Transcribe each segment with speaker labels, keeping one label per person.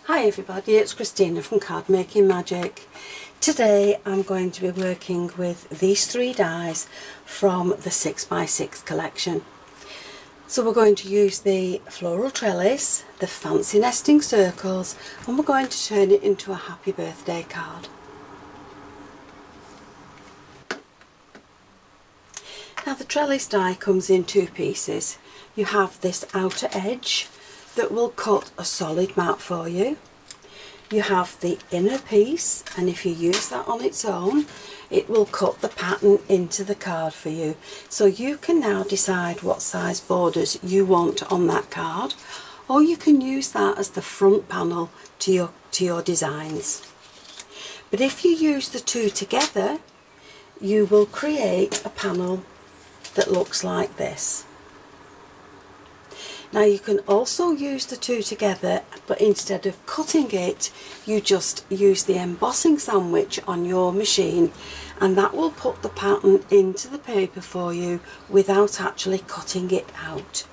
Speaker 1: Hi everybody, it's Christina from Card Making Magic. Today I'm going to be working with these three dies from the 6x6 collection. So we're going to use the Floral Trellis, the Fancy Nesting Circles, and we're going to turn it into a happy birthday card. Now the trellis die comes in two pieces. You have this outer edge that will cut a solid mat for you. You have the inner piece, and if you use that on its own it will cut the pattern into the card for you. So you can now decide what size borders you want on that card, or you can use that as the front panel to your designs. But if you use the two together you will create a panel that looks like this. Now you can also use the two together, but instead of cutting it you just use the embossing sandwich on your machine, and that will put the pattern into the paper for you without actually cutting it out.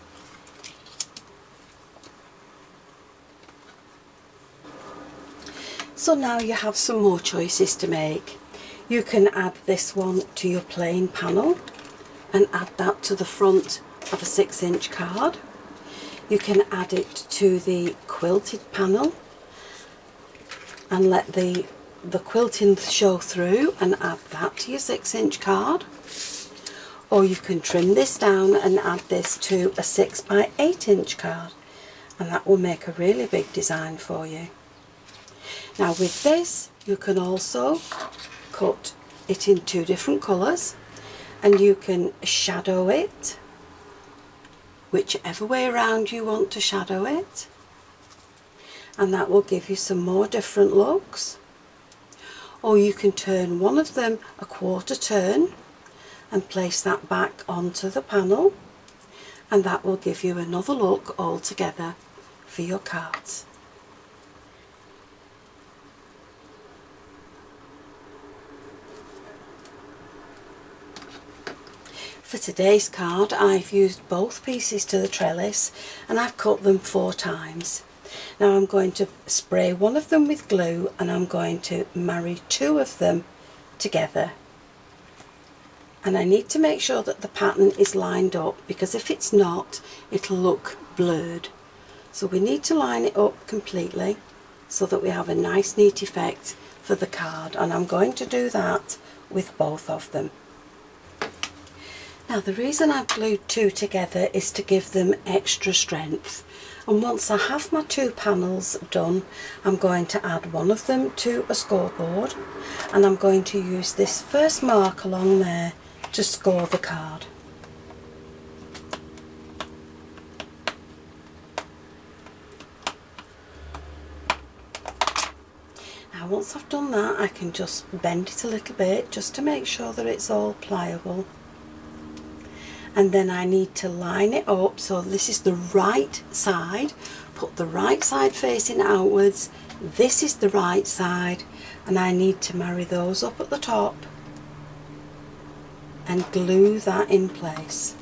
Speaker 1: So now you have some more choices to make. You can add this one to your plain panel and add that to the front of a 6-inch card. You can add it to the quilted panel and let the quilting show through and add that to your 6-inch card. Or you can trim this down and add this to a 6x8-inch card, and that will make a really big design for you. Now with this you can also cut it in two different colours, and you can shadow it whichever way around you want to shadow it, and that will give you some more different looks. Or you can turn one of them a quarter turn and place that back onto the panel, and that will give you another look altogether for your cards. For today's card I've used both pieces to the trellis and I've cut them 4 times. Now I'm going to spray one of them with glue and I'm going to marry 2 of them together. And I need to make sure that the pattern is lined up, because if it's not it'll look blurred. So we need to line it up completely so that we have a nice neat effect for the card, and I'm going to do that with both of them. Now the reason I've glued 2 together is to give them extra strength, and once I have my 2 panels done I'm going to add one of them to a scoreboard, and I'm going to use this first mark along there to score the card. Now once I've done that I can just bend it a little bit just to make sure that it's all pliable. And then I need to line it up so this is the right side, put the right side facing outwards, this is the right side, and I need to marry those up at the top and glue that in place.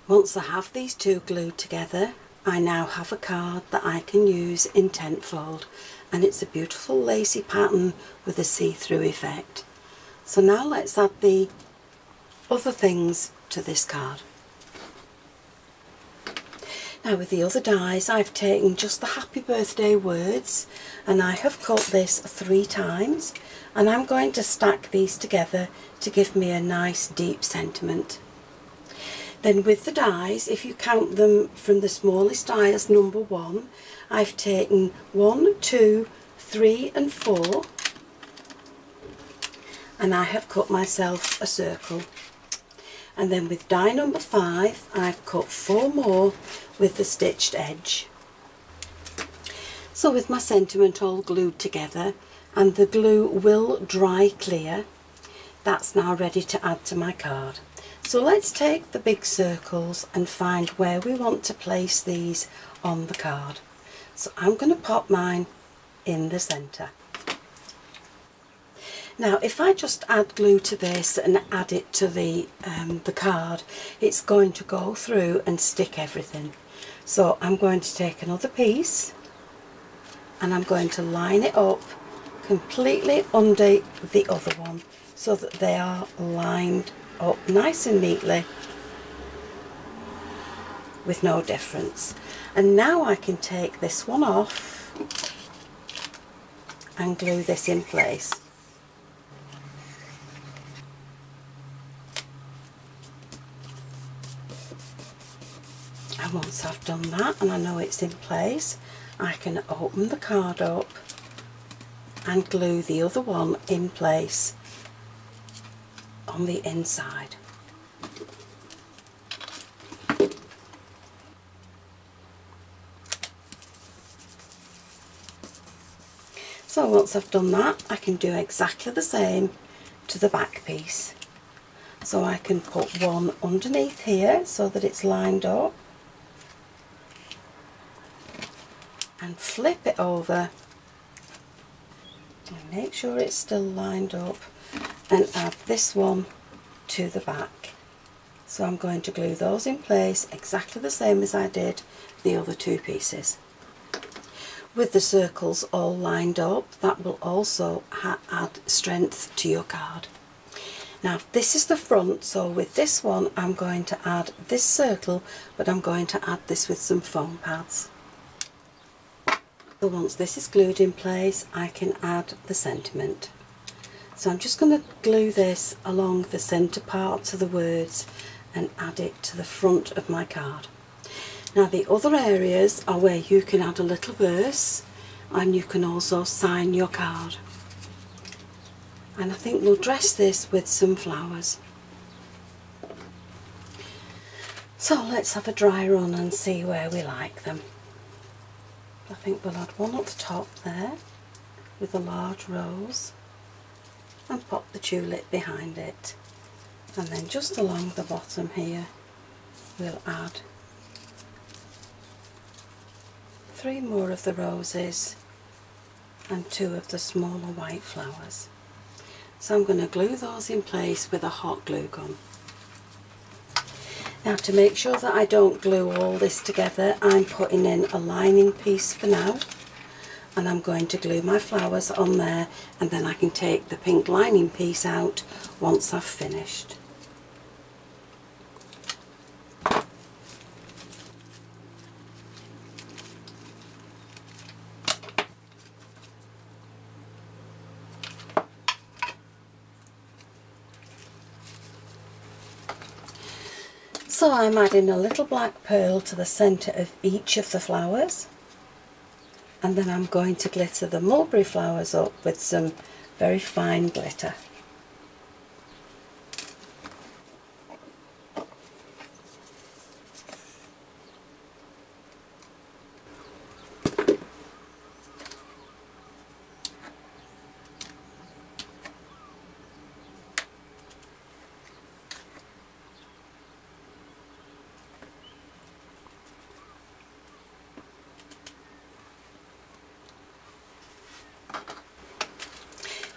Speaker 1: Once I have these 2 glued together I now have a card that I can use in tent fold, and it's a beautiful lacy pattern with a see-through effect. So now let's add the other things to this card. Now with the other dies I've taken just the happy birthday words and I have cut this 3 times, and I'm going to stack these together to give me a nice deep sentiment. Then with the dies, if you count them from the smallest die as number 1, I've taken 1, 2, 3 and 4, and I have cut myself a circle. And then with die number 5 I've cut 4 more with the stitched edge. So with my sentiment all glued together and the glue will dry clear, that's now ready to add to my card. So let's take the big circles and find where we want to place these on the card. So I'm going to pop mine in the centre. Now if I just add glue to this and add it to the card, it's going to go through and stick everything. So I'm going to take another piece and I'm going to line it up completely under the other one so that they are lined up nice and neatly with no difference. And now I can take this one off and glue this in place. And once I've done that and I know it's in place, I can open the card up and glue the other one in place on the inside. So once I've done that, I can do exactly the same to the back piece. So I can put one underneath here so that it's lined up, and flip it over and make sure it's still lined up, and add this one to the back. So I'm going to glue those in place exactly the same as I did the other two pieces. With the circles all lined up, that will also add strength to your card. Now this is the front, so with this one I'm going to add this circle, but I'm going to add this with some foam pads. So once this is glued in place, I can add the sentiment. So I'm just going to glue this along the centre parts of the words and add it to the front of my card. Now the other areas are where you can add a little verse, and you can also sign your card. And I think we'll dress this with some flowers. So let's have a dry run and see where we like them. I think we'll add one at the top there with a large rose and pop the tulip behind it, and then just along the bottom here we'll add 3 more of the roses and 2 of the smaller white flowers. So I'm going to glue those in place with a hot glue gun. Now to make sure that I don't glue all this together, I'm putting in a lining piece for now, and I'm going to glue my flowers on there, and then I can take the pink lining piece out once I've finished. So I'm adding a little black pearl to the centre of each of the flowers, and then I'm going to glitter the mulberry flowers up with some very fine glitter.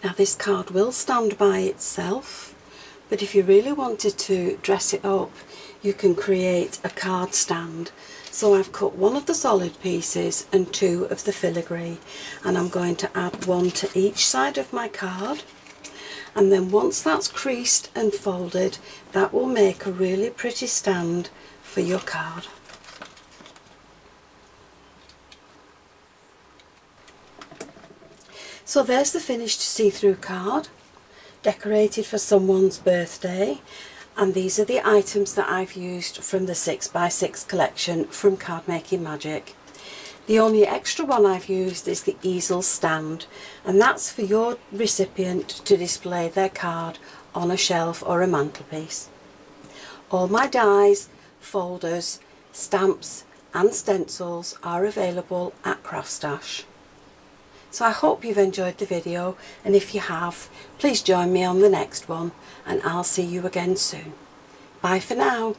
Speaker 1: Now this card will stand by itself, but if you really wanted to dress it up, you can create a card stand. So I've cut one of the solid pieces and 2 of the filigree, and I'm going to add 1 to each side of my card, and then once that's creased and folded, that will make a really pretty stand for your card. So there's the finished see-through card, decorated for someone's birthday, and these are the items that I've used from the 6x6 collection from Card Making Magic. The only extra one I've used is the Easel stand, and that's for your recipient to display their card on a shelf or a mantelpiece. All my dies, folders, stamps and stencils are available at CraftStash. So I hope you've enjoyed the video, and if you have, please join me on the next one, and I'll see you again soon. Bye for now.